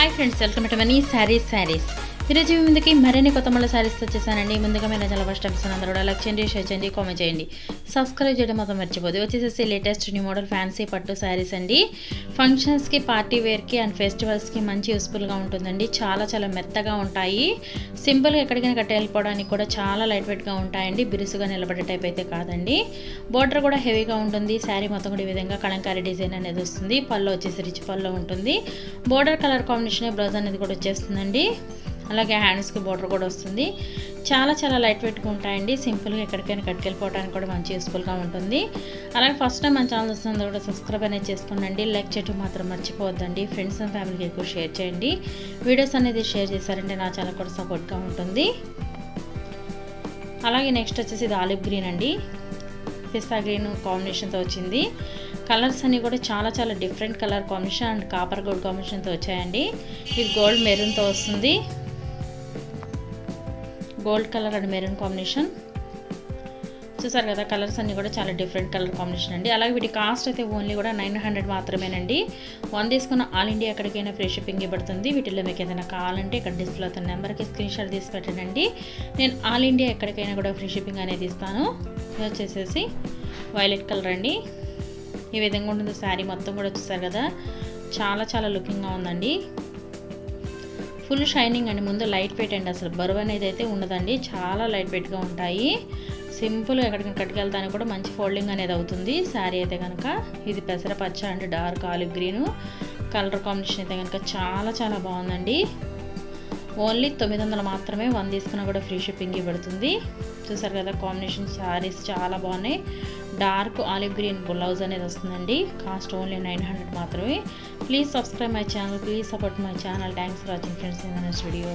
Hi friends, welcome to money saris. ఈరోజు మీ ముందుకి మరిన్ని కొత్త మళ్ళీ శారీస్తో వచ్చేసానండి. ముందుగా మీరు చాలా ఫస్ట్ టైం అందరూ కూడా లైక్ చేయండి, షేర్ చేయండి, కామెంట్ చేయండి, సబ్స్క్రైబ్ చేయడం మాత్రం మర్చిపోదు. వచ్చేసేసి లేటెస్ట్ న్యూ మోడల్ ఫ్యాన్సీ పట్టు శారీస్ అండి. ఫంక్షన్స్కి, పార్టీ వేర్కి అండ్ ఫెస్టివల్స్కి మంచి యూస్ఫుల్గా ఉంటుందండి. చాలా మెత్తగా ఉంటాయి. సింపుల్గా ఎక్కడికైనా కట్టి వెళ్ళిపోవడానికి కూడా చాలా లైట్ వెయిట్గా ఉంటాయండి. బిరుసుగా నిలబడే టైప్ అయితే కాదండి. బోర్డర్ కూడా హెవీగా ఉంటుంది. శారీ మొత్తం కూడా ఈ విధంగా కలంకారీ డిజైన్ అనేది వస్తుంది. పళ్ళు వచ్చేసి రిచ్ పళ్ళు ఉంటుంది. బోర్డర్ కలర్ కాంబినేషన్ బ్లౌజ్ అనేది కూడా వచ్చేస్తుందండి. అలాగే హ్యాండ్స్కి బోర్డర్ కూడా వస్తుంది. చాలా లైట్ వెయిట్గా ఉంటాయండి. సింపుల్గా ఎక్కడికైనా కట్టుకెళ్ళిపోవడానికి కూడా మంచి యూస్ఫుల్గా ఉంటుంది. అలాగే ఫస్ట్ టైం మన ఛానల్ వస్తుంది కూడా సబ్స్క్రైబ్ అనేది చేసుకోండి. లైక్ చేయడం మాత్రం మర్చిపోవద్దండి. ఫ్రెండ్స్ అండ్ ఫ్యామిలీకి ఎక్కువ షేర్ చేయండి. వీడియోస్ అనేది షేర్ చేశారంటే నా ఛానల్ కూడా సపోర్ట్గా ఉంటుంది. అలాగే నెక్స్ట్ వచ్చేసి ఇది ఆలివ్ గ్రీన్ అండి. పిస్తా గ్రీన్ కాంబినేషన్తో వచ్చింది. కలర్స్ అన్నీ కూడా చాలా different colour combination and copper gold కాంబినేషన్తో వచ్చాయండి. ఇది గోల్డ్ మెరూన్తో వస్తుంది. Gold colour and maroon combination చూసారు కదా. కలర్స్ అన్నీ కూడా చాలా డిఫరెంట్ కలర్ కాంబినేషన్ అండి. అలాగే వీటి కాస్ట్ అయితే ఓన్లీ కూడా 900 మాత్రమేనండి. 1 తీసుకున్న ఆల్ ఇండియా ఎక్కడికైనా ఫ్రీ షిప్పింగ్ ఇవ్వబడుతుంది. వీటిలో మీకు ఏదైనా కావాలంటే ఇక్కడ డిస్ప్లే అవుతున్న నెంబర్కి స్క్రీన్ షాట్ తీసి పెట్టండి. నేను ఆల్ ఇండియా ఎక్కడికైనా కూడా ఫ్రీ షిప్పింగ్ అనేది ఇస్తాను. ఇది వచ్చేసేసి వైలెట్ కలర్ అండి. ఈ విధంగా ఉంటుంది శారీ మొత్తం కూడా. చూసారు కదా, చాలా లుకింగ్గా ఉందండి. ఫుల్ షైనింగ్ అండి. ముందు లైట్ వెయిట్ అండి. అసలు బరువు అనేది అయితే ఉండదండి. చాలా లైట్ వెయిట్గా ఉంటాయి. సింపుల్గా ఎక్కడికైనా కట్టుకెళ్తానికి కూడా మంచి ఫోల్డింగ్ అనేది అవుతుంది శారీ అయితే కనుక. ఇది పెసరపచ్చ and dark olive green colour combination అయితే కనుక చాలా బాగుందండి. ఓన్లీ 900 మాత్రమే. 1 తీసుకున్నా కూడా ఫ్రీ షిప్పింగ్ ఇవ్వబడుతుంది. చూసారు కదా, కాంబినేషన్ శారీస్ చాలా బాగున్నాయి. డార్క్ ఆలివ్ గ్రీన్ బ్లౌజ్ అనేది వస్తుందండి. కాస్ట్ ఓన్లీ 900 మాత్రమే. Please subscribe my channel, please support my channel. Thanks for watching friends in the next video.